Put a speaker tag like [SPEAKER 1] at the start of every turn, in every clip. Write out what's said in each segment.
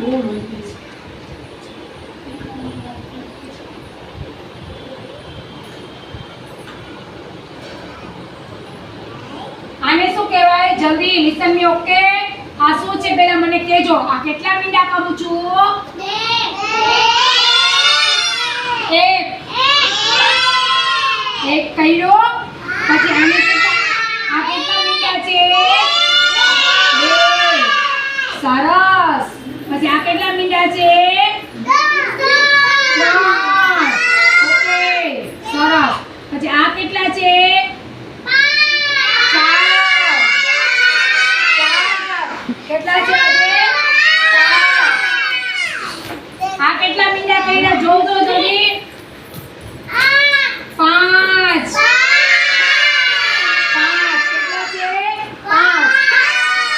[SPEAKER 1] આને શું કહેવાય? જલ્દી લિસન મી. ઓકે, આ શું છે પહેલા મને કહેજો. આ કેટલા મીંડા કરું છું? એક કર્યો. પછી આને આ કેટલા મીંડા છે? સરસ. પછી આ કેટલા મીંડા છે? ઓકે, સરસ. પછી આ કેટલા છે? કેટલા છે આજે? આ કેટલા મીંડા કર્યા? જોઉં તો જલ્દી. 5. 5 કેટલા છે? 5.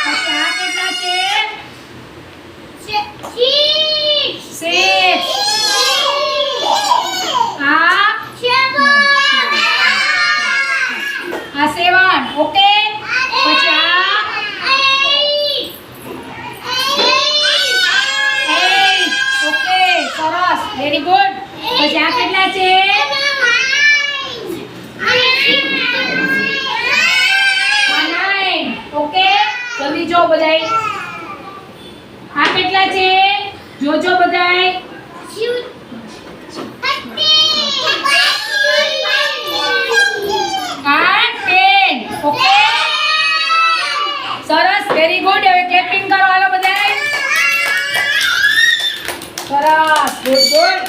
[SPEAKER 1] પછી આ કેટલા છે? 6. આ 7. ઓકે. પછી આ 8. ઓકે, સરસ, વેરી ગુડ. પછી આ કેટલા છે? 9. ઓકે, જલ્દી જો બધાય. આ કેટલા છે? જોજો બધાય. આ 10. ઓકે, સરસ, વેરી ગુડ. હવે ક્લેપિંગ કરો હાલો બધાય. સરસ, ગુડ ગુડ.